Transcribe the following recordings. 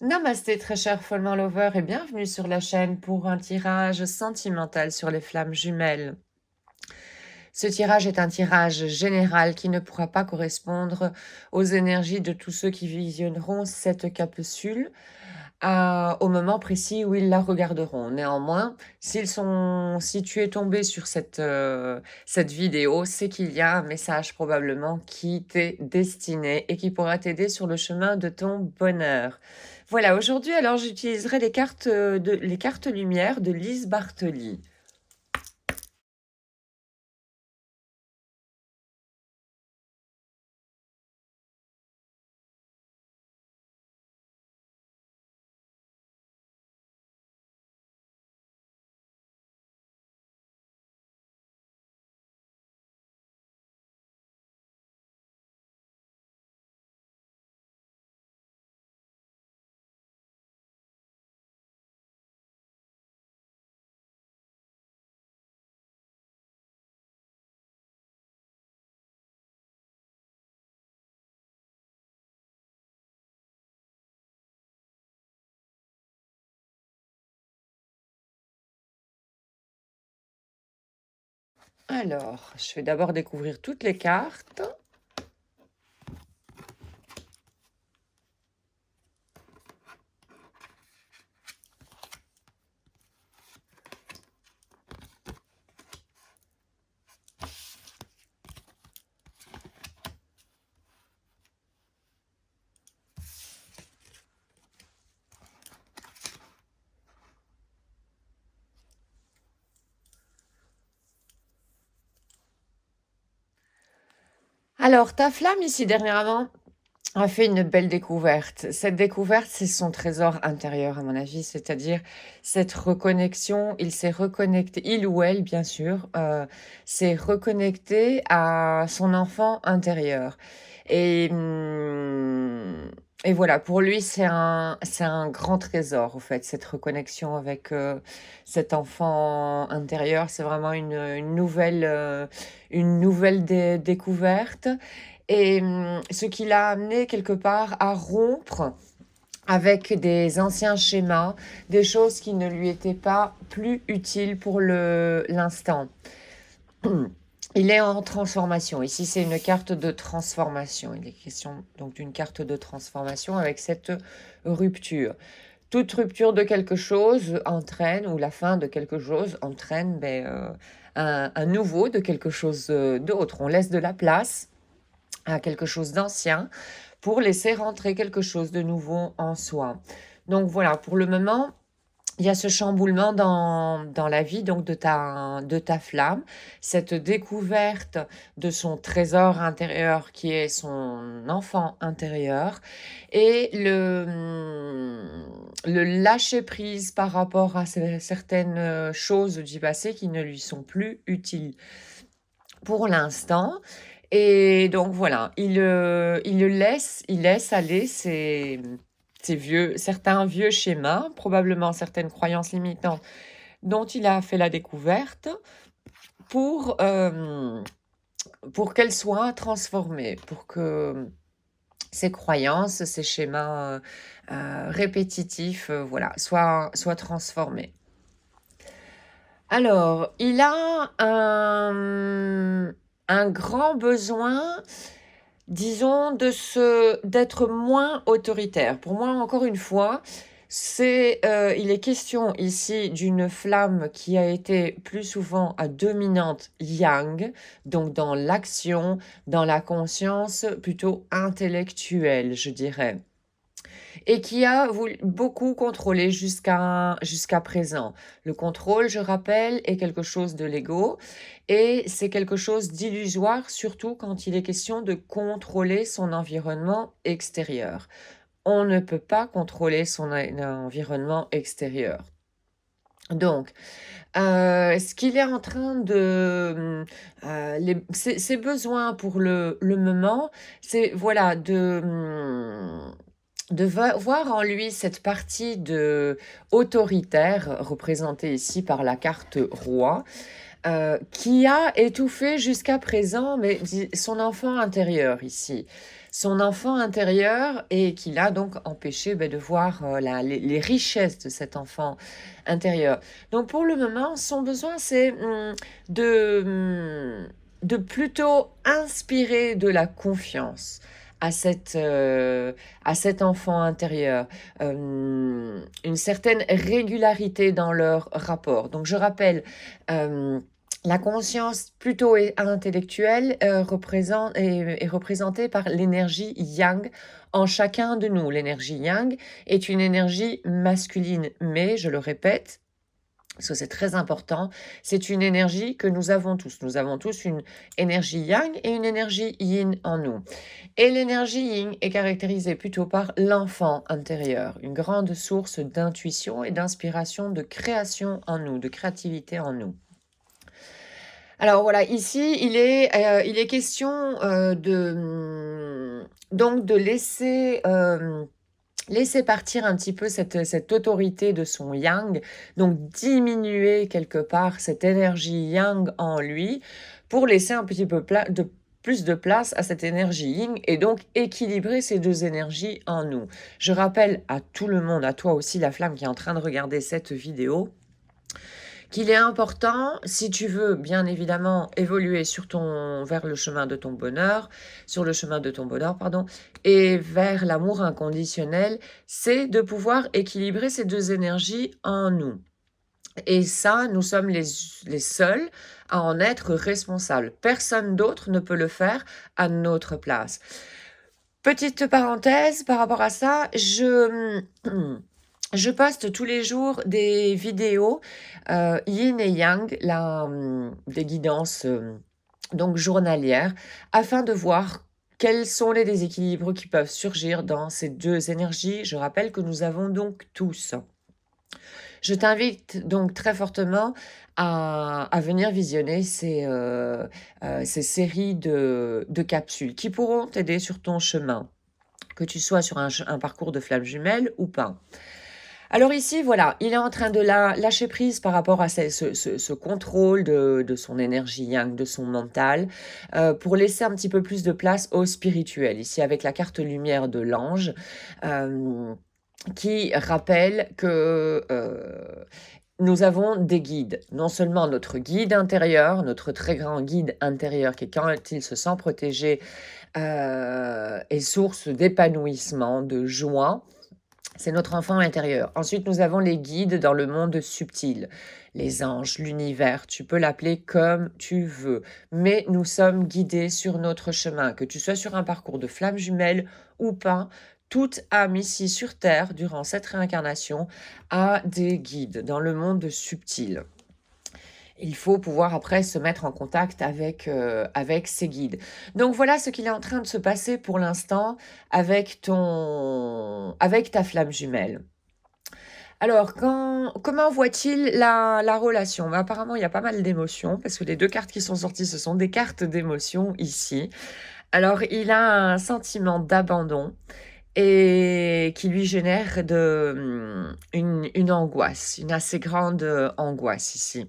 Namasté, très cher Follement Lover, et bienvenue sur la chaîne pour un tirage sentimental sur les flammes jumelles. Ce tirage est un tirage général qui ne pourra pas correspondre aux énergies de tous ceux qui visionneront cette capsule au moment précis où ils la regarderont. Néanmoins, si tu es tombé sur cette vidéo, c'est qu'il y a un message probablement qui t'est destiné et qui pourra t'aider sur le chemin de ton bonheur. Voilà, aujourd'hui, alors j'utiliserai les cartes lumière de Lise Bartoli. Alors, je vais d'abord découvrir toutes les cartes. Alors, ta flamme ici dernièrement a fait une belle découverte. Cette découverte, c'est son trésor intérieur, à mon avis, c'est-à-dire cette reconnexion. Il s'est reconnecté, il ou elle, bien sûr, s'est reconnecté à son enfant intérieur. Et, et voilà, pour lui, c'est un grand trésor, au fait, cette reconnexion avec cet enfant intérieur. C'est vraiment une nouvelle découverte. Et ce qui l'a amené quelque part à rompre avec des anciens schémas, des choses qui ne lui étaient pas plus utiles pour l'instant. Il est en transformation. Ici, c'est une carte de transformation. Il est question donc d'une carte de transformation avec cette rupture. Toute rupture de quelque chose entraîne, ou la fin de quelque chose entraîne un nouveau de quelque chose d'autre. On laisse de la place à quelque chose d'ancien pour laisser rentrer quelque chose de nouveau en soi. Donc voilà, pour le moment, il y a ce chamboulement dans la vie donc de ta flamme, cette découverte de son trésor intérieur qui est son enfant intérieur et le lâcher prise par rapport à certaines choses du passé qui ne lui sont plus utiles pour l'instant. Et donc voilà, il laisse aller certains vieux schémas, probablement certaines croyances limitantes dont il a fait la découverte pour, pour qu'elles soient transformées, pour que ces croyances, ces schémas répétitifs, voilà, soient transformés. Alors, il a un grand besoin, disons, d'être moins autoritaire. Pour moi, encore une fois, il est question ici d'une flamme qui a été plus souvent à dominante yang, donc dans l'action, dans la conscience plutôt intellectuelle, je dirais, et qui a voulu beaucoup contrôler jusqu'à présent. Le contrôle, je rappelle, est quelque chose de l'ego et c'est quelque chose d'illusoire, surtout quand il est question de contrôler son environnement extérieur. On ne peut pas contrôler son environnement extérieur. Donc, ce qu'il est en train ses besoins pour le moment, c'est voilà de voir en lui cette partie autoritaire, représentée ici par la carte roi, qui a étouffé jusqu'à présent son enfant intérieur ici. son enfant intérieur et qui l'a donc empêché de voir les richesses de cet enfant intérieur. Donc pour le moment, son besoin, c'est de plutôt inspirer de la confiance à cet enfant intérieur, une certaine régularité dans leur rapport. Donc je rappelle, la conscience plutôt intellectuelle est représentée par l'énergie yang en chacun de nous. L'énergie yang est une énergie masculine, mais je le répète, parce que c'est très important, c'est une énergie que nous avons tous. Nous avons tous une énergie yang et une énergie yin en nous. Et l'énergie yin est caractérisée plutôt par l'enfant intérieur, une grande source d'intuition et d'inspiration, de création en nous, de créativité en nous. Alors voilà, ici, il est question donc de laisser partir un petit peu cette autorité de son yang, donc diminuer quelque part cette énergie yang en lui pour laisser un petit peu plus de place à cette énergie yin et donc équilibrer ces deux énergies en nous. Je rappelle à tout le monde, à toi aussi la flamme qui est en train de regarder cette vidéo, qu'il est important, si tu veux bien évidemment évoluer vers le chemin de ton bonheur, sur le chemin de ton bonheur, pardon, et vers l'amour inconditionnel, c'est de pouvoir équilibrer ces deux énergies en nous. Et ça, nous sommes les seuls à en être responsables. Personne d'autre ne peut le faire à notre place. Petite parenthèse par rapport à ça, je poste tous les jours des vidéos yin et yang, des guidances donc journalières, afin de voir quels sont les déséquilibres qui peuvent surgir dans ces deux énergies. Je rappelle que nous avons donc tous. Je t'invite donc très fortement à venir visionner ces séries de capsules qui pourront t'aider sur ton chemin, que tu sois sur un parcours de flamme jumelle ou pas. Alors ici, voilà, il est en train de lâcher prise par rapport à ce contrôle de son énergie yang, de son mental, pour laisser un petit peu plus de place au spirituel. Ici, avec la carte lumière de l'ange, qui rappelle que nous avons des guides. Non seulement notre guide intérieur, notre très grand guide intérieur, qui quand il se sent protégé, est source d'épanouissement, de joie. C'est notre enfant intérieur. Ensuite, nous avons les guides dans le monde subtil, les anges, l'univers, tu peux l'appeler comme tu veux. Mais nous sommes guidés sur notre chemin, que tu sois sur un parcours de flamme jumelle ou pas. Toute âme ici sur Terre, durant cette réincarnation, a des guides dans le monde subtil. Il faut pouvoir après se mettre en contact avec ces guides. Donc voilà ce qu'il est en train de se passer pour l'instant avec ta flamme jumelle. Alors, comment voit-il la relation? Apparemment, il y a pas mal d'émotions, parce que les deux cartes qui sont sorties, ce sont des cartes d'émotions ici. Alors, il a un sentiment d'abandon et qui lui génère une angoisse, une assez grande angoisse ici.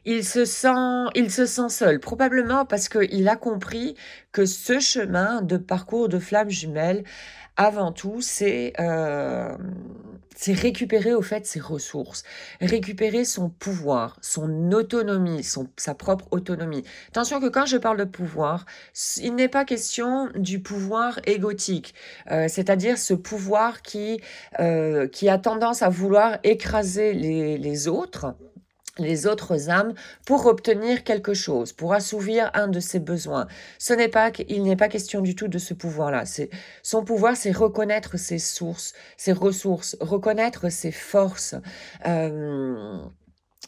Il se sent seul, probablement parce qu'il a compris que ce chemin de parcours de flamme jumelle, avant tout, c'est récupérer au fait ses ressources, récupérer son pouvoir, son autonomie, sa propre autonomie. Attention que quand je parle de pouvoir, il n'est pas question du pouvoir égotique, c'est-à-dire ce pouvoir qui a tendance à vouloir écraser les autres âmes pour obtenir quelque chose, pour assouvir un de ses besoins. Il n'est pas question du tout de ce pouvoir-là. Son pouvoir, c'est reconnaître ses sources, ses ressources, reconnaître ses forces.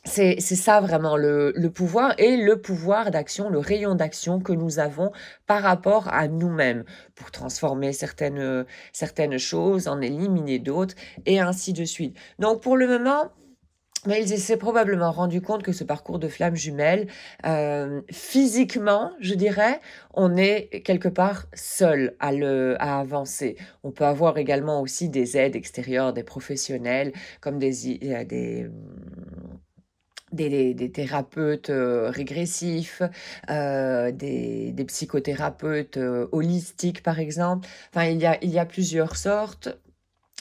C'est ça vraiment le pouvoir et le pouvoir d'action, le rayon d'action que nous avons par rapport à nous-mêmes pour transformer certaines choses, en éliminer d'autres et ainsi de suite. Donc pour le moment, mais il s'est probablement rendu compte que ce parcours de flamme jumelle, physiquement, je dirais, on est quelque part seul à avancer. On peut avoir également aussi des aides extérieures, des professionnels, comme des thérapeutes régressifs, des psychothérapeutes holistiques, par exemple. Enfin, il y a plusieurs sortes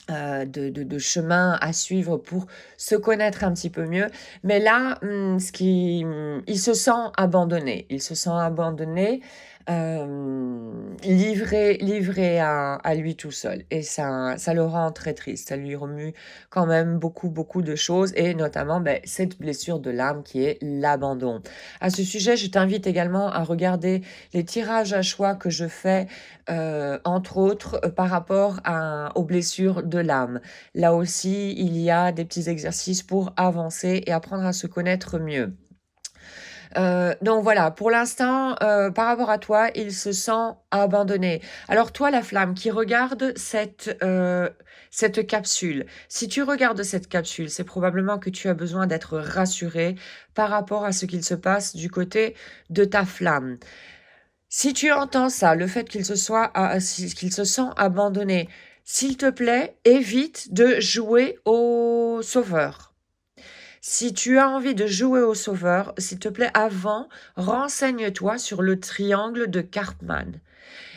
de chemins à suivre pour se connaître un petit peu mieux. Mais là, il se sent abandonné. Il se sent abandonné, livré à lui tout seul. Et ça le rend très triste. Ça lui remue quand même beaucoup, beaucoup de choses, et notamment cette blessure de l'âme qui est l'abandon. À ce sujet, je t'invite également à regarder les tirages à choix que je fais entre autres par rapport aux blessures de l'âme. Là aussi, il y a des petits exercices pour avancer et apprendre à se connaître mieux. Donc voilà, pour l'instant, par rapport à toi, il se sent abandonné. Alors toi, la flamme qui regarde cette capsule, si tu regardes cette capsule, c'est probablement que tu as besoin d'être rassuré par rapport à ce qu'il se passe du côté de ta flamme. Si tu entends ça, le fait qu'il se sent abandonné, s'il te plaît, évite de jouer au sauveur. Si tu as envie de jouer au sauveur, s'il te plaît, avant, renseigne-toi sur le triangle de Karpman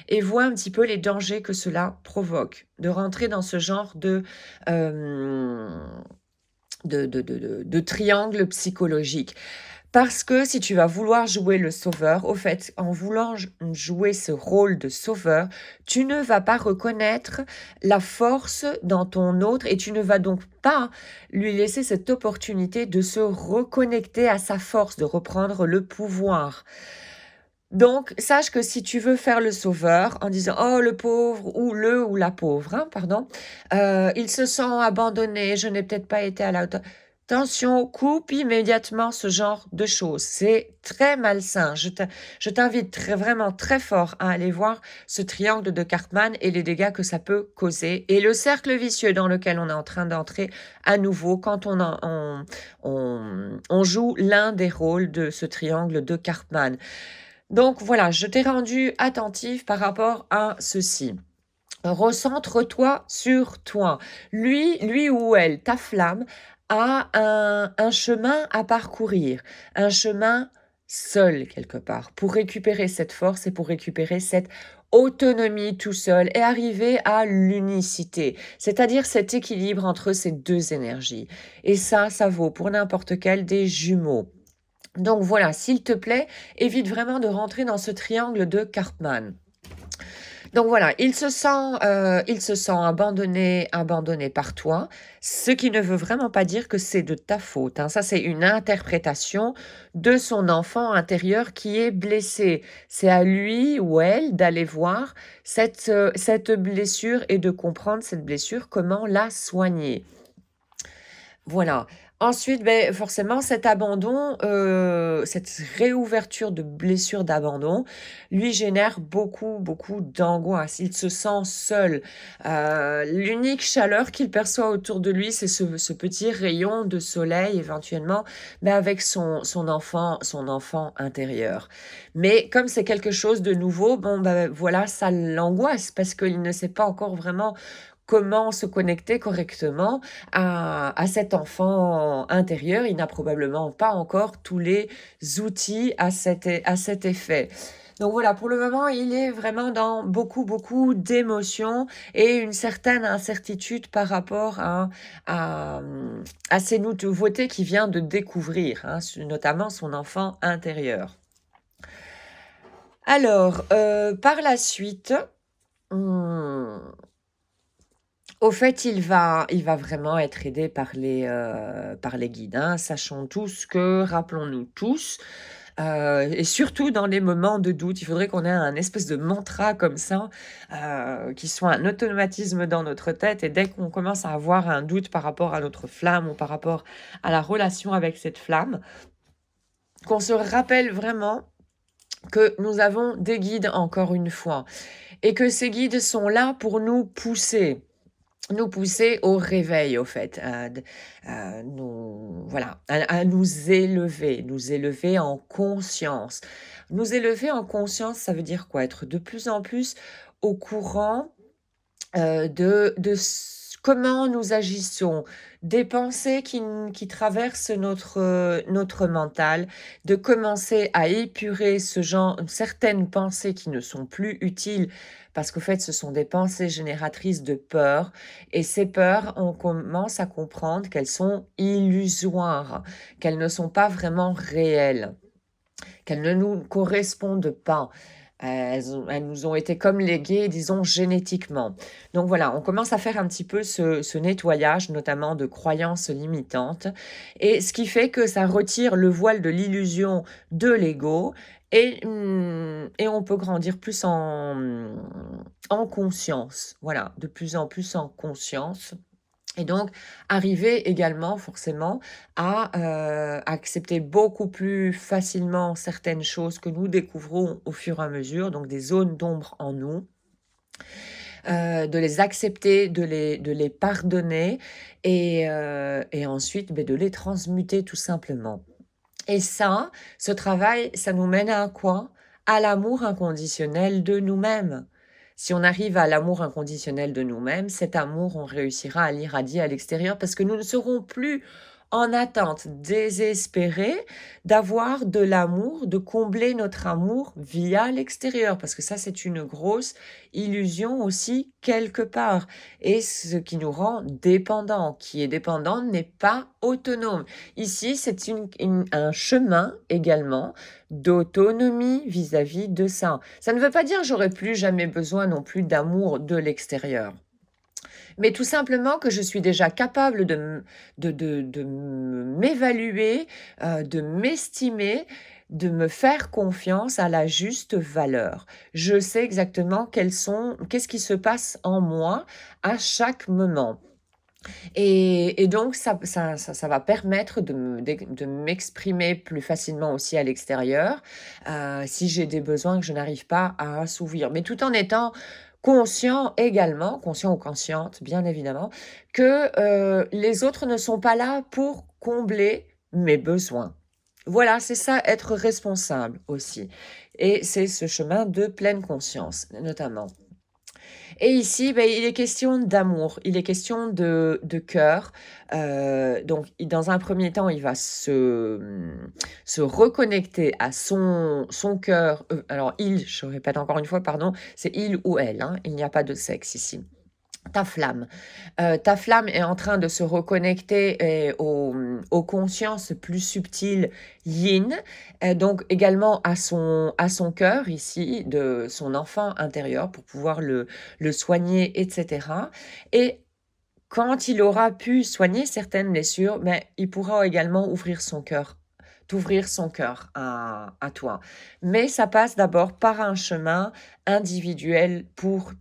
et vois un petit peu les dangers que cela provoque, de rentrer dans ce genre euh, de triangle psychologique. Parce que si tu vas vouloir jouer le sauveur, au fait, en voulant jouer ce rôle de sauveur, tu ne vas pas reconnaître la force dans ton autre et tu ne vas donc pas lui laisser cette opportunité de se reconnecter à sa force, de reprendre le pouvoir. Donc, sache que si tu veux faire le sauveur en disant oh le pauvre ou la pauvre, hein, pardon, il se sent abandonné, je n'ai peut-être pas été à la hauteur. Attention, coupe immédiatement ce genre de choses. C'est très malsain. Je t'invite vraiment très fort à aller voir ce triangle de Karpman et les dégâts que ça peut causer et le cercle vicieux dans lequel on est en train d'entrer à nouveau quand on joue l'un des rôles de ce triangle de Karpman. Donc voilà, je t'ai rendu attentif par rapport à ceci. Recentre-toi sur toi. Lui ou elle, ta flamme, a un chemin à parcourir, un chemin seul quelque part, pour récupérer cette force et pour récupérer cette autonomie tout seul et arriver à l'unicité, c'est-à-dire cet équilibre entre ces deux énergies. Et ça vaut pour n'importe quel des jumeaux. Donc voilà, s'il te plaît, évite vraiment de rentrer dans ce triangle de Karpman. Donc voilà, il se sent abandonné par toi, ce qui ne veut vraiment pas dire que c'est de ta faute, hein. Ça, c'est une interprétation de son enfant intérieur qui est blessé. C'est à lui ou elle d'aller voir cette blessure et de comprendre cette blessure, comment la soigner. Voilà. Ensuite, forcément, cet abandon, cette réouverture de blessure d'abandon, lui génère beaucoup, beaucoup d'angoisse. Il se sent seul. L'unique chaleur qu'il perçoit autour de lui, c'est ce petit rayon de soleil, éventuellement, mais avec son enfant intérieur. Mais comme c'est quelque chose de nouveau, voilà, ça l'angoisse parce qu'il ne sait pas encore vraiment comment se connecter correctement à cet enfant intérieur. Il n'a probablement pas encore tous les outils à cet effet. Donc voilà, pour le moment, il est vraiment dans beaucoup, beaucoup d'émotions et une certaine incertitude par rapport à ces nouveautés qu'il vient de découvrir, hein, notamment son enfant intérieur. Alors, par la suite, au fait, il va vraiment être aidé par les guides, hein. Sachons tous que, rappelons-nous tous, et surtout dans les moments de doute, il faudrait qu'on ait un espèce de mantra comme ça, qui soit un automatisme dans notre tête, et dès qu'on commence à avoir un doute par rapport à notre flamme ou par rapport à la relation avec cette flamme, qu'on se rappelle vraiment que nous avons des guides encore une fois, et que ces guides sont là pour nous pousser au réveil, au fait, à nous élever en conscience. Nous élever en conscience, ça veut dire quoi? Être de plus en plus au courant de comment nous agissons, des pensées qui traversent notre mental, de commencer à épurer certaines pensées qui ne sont plus utiles, parce qu'au fait, ce sont des pensées génératrices de peur, et ces peurs, on commence à comprendre qu'elles sont illusoires, qu'elles ne sont pas vraiment réelles, qu'elles ne nous correspondent pas. Elles nous ont été comme léguées, disons, génétiquement. Donc voilà, on commence à faire un petit peu ce nettoyage, notamment de croyances limitantes, et ce qui fait que ça retire le voile de l'illusion de l'ego, et on peut grandir plus en conscience. Voilà, de plus en plus en conscience. Et donc, arriver également forcément à accepter beaucoup plus facilement certaines choses que nous découvrons au fur et à mesure, donc des zones d'ombre en nous, de les accepter, de les pardonner et ensuite de les transmuter tout simplement. Et ça, ce travail, ça nous mène à quoi? À l'amour inconditionnel de nous-mêmes. Si on arrive à l'amour inconditionnel de nous-mêmes, cet amour, on réussira à l'irradier à l'extérieur parce que nous ne serons plus en attente désespérée d'avoir de l'amour, de combler notre amour via l'extérieur, parce que ça, c'est une grosse illusion aussi quelque part. Et ce qui nous rend dépendants. Qui est dépendant n'est pas autonome. Ici, c'est un chemin également d'autonomie vis-à-vis de ça. Ça ne veut pas dire que j'aurai plus jamais besoin non plus d'amour de l'extérieur, mais tout simplement que je suis déjà capable de m'évaluer, de m'estimer, de me faire confiance à la juste valeur. Je sais exactement qu'est-ce qui se passe en moi à chaque moment. Et donc ça va permettre de m'exprimer plus facilement aussi à l'extérieur, si j'ai des besoins que je n'arrive pas à assouvir. Mais tout en étant conscient également, conscient ou consciente bien évidemment, que, les autres ne sont pas là pour combler mes besoins. Voilà, c'est ça être responsable aussi, et c'est ce chemin de pleine conscience notamment. Et ici, il est question d'amour, il est question de cœur. Donc, dans un premier temps, il va se reconnecter à son cœur. Alors, je répète encore une fois, pardon, c'est il ou elle, hein, il n'y a pas de sexe ici. Ta flamme. Ta flamme est en train de se reconnecter aux consciences plus subtiles yin, donc également à son cœur ici, de son enfant intérieur pour pouvoir le soigner, etc. Et quand il aura pu soigner certaines blessures, mais il pourra également t'ouvrir son cœur à toi. Mais ça passe d'abord par un chemin individuel pour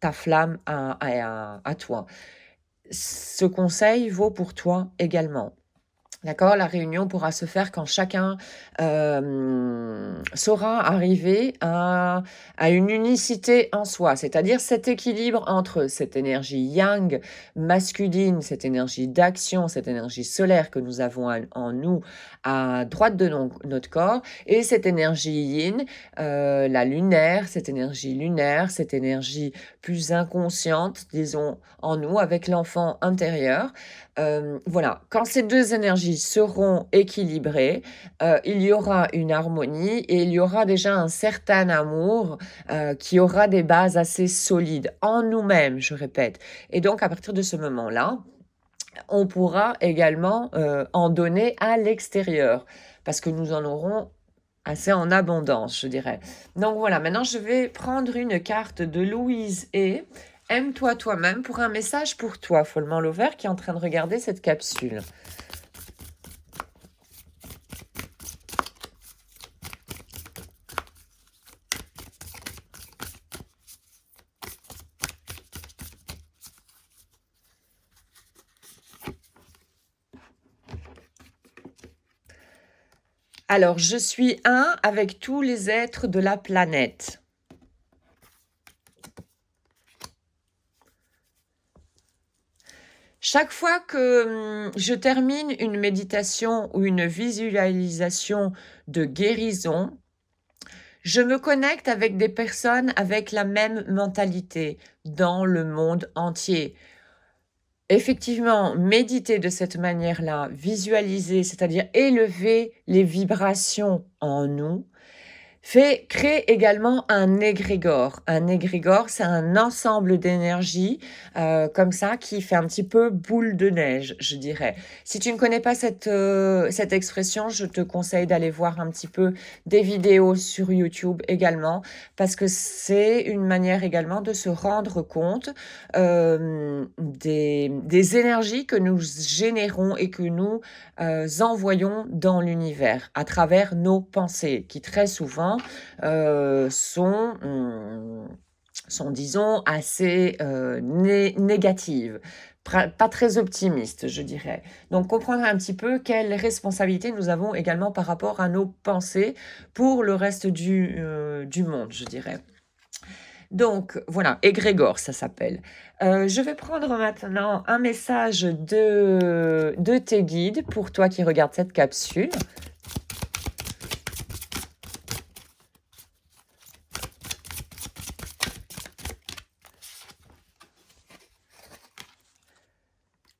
ta flamme à toi. Ce conseil vaut pour toi également. D'accord? La réunion pourra se faire quand chacun saura arriver à une unicité en soi, c'est-à-dire cet équilibre entre cette énergie yang masculine, cette énergie d'action, cette énergie solaire que nous avons en nous à droite de notre corps, et cette énergie yin, la lunaire, cette énergie plus inconsciente, disons, en nous avec l'enfant intérieur. Voilà, quand ces deux énergies seront équilibrées, il y aura une harmonie et il y aura déjà un certain amour qui aura des bases assez solides en nous-mêmes, je répète. Et donc, à partir de ce moment-là, on pourra également en donner à l'extérieur parce que nous en aurons assez en abondance, je dirais. Donc voilà, maintenant je vais prendre une carte de Louise et Aime-toi toi-même pour un message pour toi, Follement Lover, qui est en train de regarder cette capsule. Alors, je suis un avec tous les êtres de la planète. Chaque fois que je termine une méditation ou une visualisation de guérison, je me connecte avec des personnes avec la même mentalité dans le monde entier. effectivement, méditer de cette manière-là, visualiser, c'est-à-dire élever les vibrations en nous, crée également un égrégore. Un égrégore, c'est un ensemble d'énergie comme ça qui fait un petit peu boule de neige, je dirais. Si tu ne connais pas cette expression, je te conseille d'aller voir un petit peu des vidéos sur YouTube également, parce que c'est une manière également de se rendre compte des énergies que nous générons et que nous envoyons dans l'univers à travers nos pensées, qui très souvent sont, disons, assez négatives, pas très optimistes, je dirais. Donc, comprendre un petit peu quelle responsabilité nous avons également par rapport à nos pensées pour le reste du monde, je dirais. Donc, voilà, égrégore, ça s'appelle. Je vais prendre maintenant un message de tes guides pour toi qui regardes cette capsule.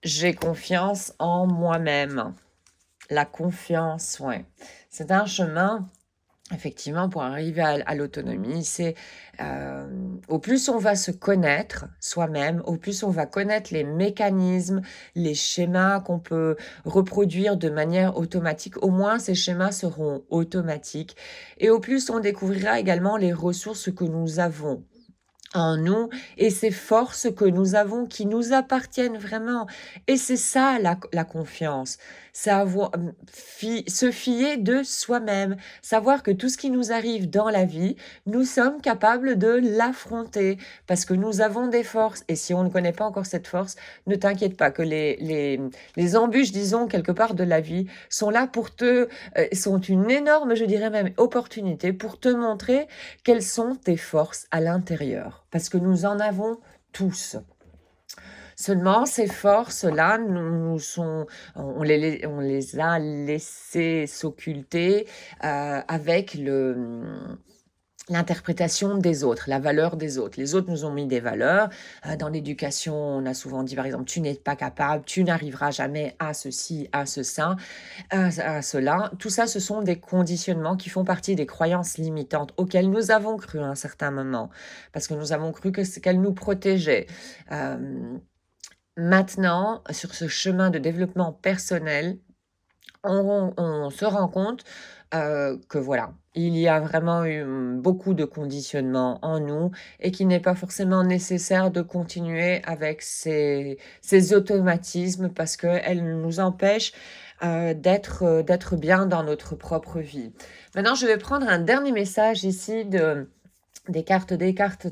J'ai confiance en moi-même. La confiance, ouais. C'est un chemin, effectivement, pour arriver à l'autonomie. C'est au plus on va se connaître soi-même, au plus on va connaître les mécanismes, les schémas qu'on peut reproduire de manière automatique. Au moins, ces schémas seront automatiques. Et au plus on découvrira également les ressources que nous avons en nous et ces forces que nous avons qui nous appartiennent vraiment. Et c'est ça la confiance. C'est se fier de soi-même. Savoir que tout ce qui nous arrive dans la vie, nous sommes capables de l'affronter parce que nous avons des forces. Et si on ne connaît pas encore cette force, ne t'inquiète pas que les embûches, disons, quelque part de la vie sont là sont une énorme, je dirais même, opportunité pour te montrer quelles sont tes forces à l'intérieur, parce que nous en avons tous. Seulement, ces forces-là, on les a laissées s'occulter avec l'interprétation des autres, la valeur des autres. Les autres nous ont mis des valeurs. Dans l'éducation, on a souvent dit, par exemple, tu n'es pas capable, tu n'arriveras jamais à ceci, à cela. Tout ça, ce sont des conditionnements qui font partie des croyances limitantes auxquelles nous avons cru à un certain moment, parce que nous avons cru qu'elles nous protégeaient. Maintenant, sur ce chemin de développement personnel, on se rend compte que voilà, il y a vraiment eu beaucoup de conditionnements en nous et qu'il n'est pas forcément nécessaire de continuer avec ces automatismes parce qu'elles nous empêchent d'être bien dans notre propre vie. Maintenant, je vais prendre un dernier message ici des cartes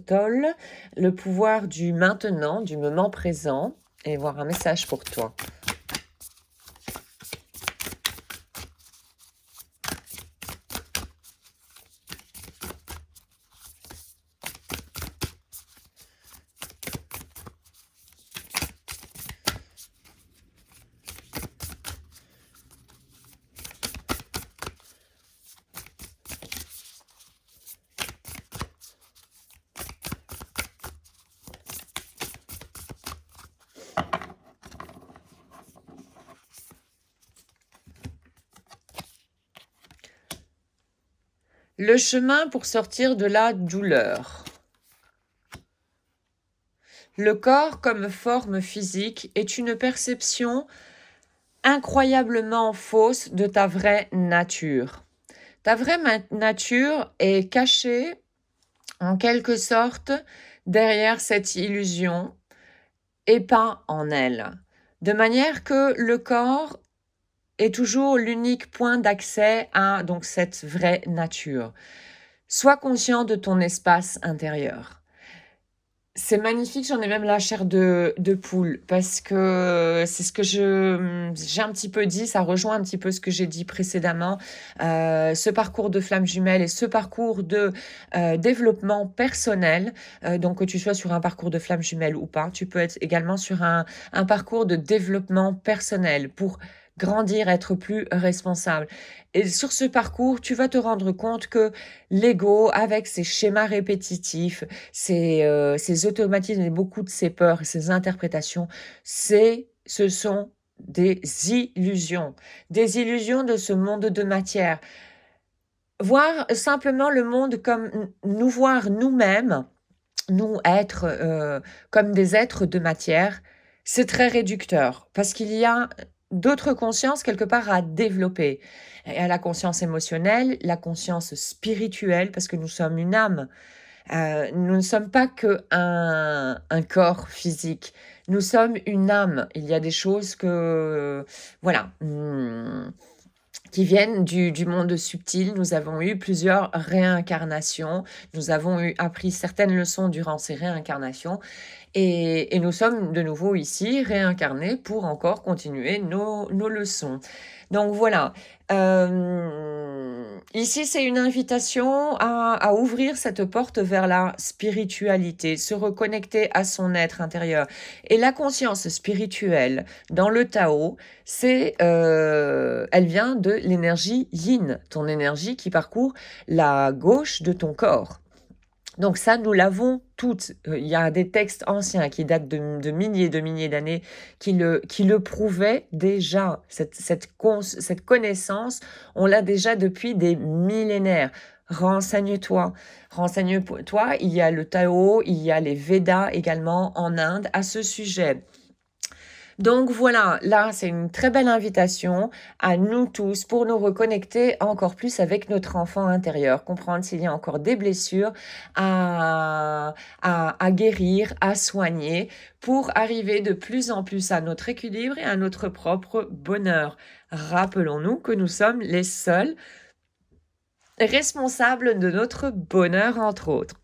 Toll, le pouvoir du maintenant, du moment présent, et voir un message pour toi. Le chemin pour sortir de la douleur. Le corps comme forme physique est une perception incroyablement fausse de ta vraie nature. Ta vraie nature est cachée en quelque sorte derrière cette illusion et pas en elle. De manière que le corps est toujours l'unique point d'accès à donc cette vraie nature. Sois conscient de ton espace intérieur. C'est magnifique, j'en ai même la chair de poule parce que c'est ce que j'ai un petit peu dit, ça rejoint un petit peu ce que j'ai dit précédemment. Ce parcours de flamme jumelle et ce parcours de développement personnel, donc que tu sois sur un parcours de flamme jumelle ou pas, tu peux être également sur un parcours de développement personnel pour grandir, être plus responsable. Et sur ce parcours, tu vas te rendre compte que l'ego, avec ses schémas répétitifs, ses automatismes et beaucoup de ses peurs, ses interprétations, ce sont des illusions de ce monde de matière. Voir simplement le monde comme nous voir nous-mêmes, nous être comme des êtres de matière, c'est très réducteur parce qu'il y a d'autres consciences quelque part à développer. Il y a la conscience émotionnelle, la conscience spirituelle, parce que nous sommes une âme. Nous ne sommes pas que un corps physique. Nous sommes une âme. Il y a des choses que, voilà, qui viennent du monde subtil. Nous avons eu plusieurs réincarnations. Nous avons appris certaines leçons durant ces réincarnations. Et nous sommes de nouveau ici, réincarnés, pour encore continuer nos leçons. Donc voilà. Ici, c'est une invitation à ouvrir cette porte vers la spiritualité, se reconnecter à son être intérieur. Et la conscience spirituelle, dans le Tao, elle vient de l'énergie yin, ton énergie qui parcourt la gauche de ton corps. Donc ça, nous l'avons toutes. Il y a des textes anciens qui datent de milliers d'années qui le prouvaient déjà. Cette connaissance, on l'a déjà depuis des millénaires. Renseigne-toi. Renseigne-toi. Il y a le Tao, il y a les Védas également en Inde à ce sujet. Donc voilà, là, c'est une très belle invitation à nous tous pour nous reconnecter encore plus avec notre enfant intérieur, comprendre s'il y a encore des blessures à guérir, à soigner, pour arriver de plus en plus à notre équilibre et à notre propre bonheur. Rappelons-nous que nous sommes les seuls responsables de notre bonheur, entre autres.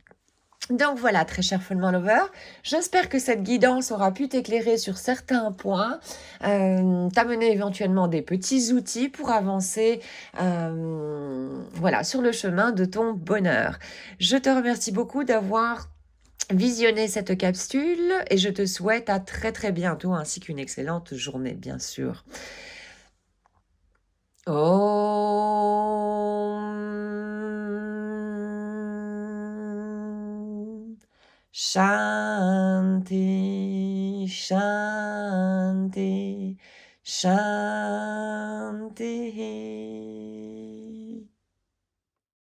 Donc voilà, très cher Fondement Lover, j'espère que cette guidance aura pu t'éclairer sur certains points, t'amener éventuellement des petits outils pour avancer voilà, sur le chemin de ton bonheur. Je te remercie beaucoup d'avoir visionné cette capsule et je te souhaite à très très bientôt ainsi qu'une excellente journée, bien sûr. Shanti, Shanti, Shanti.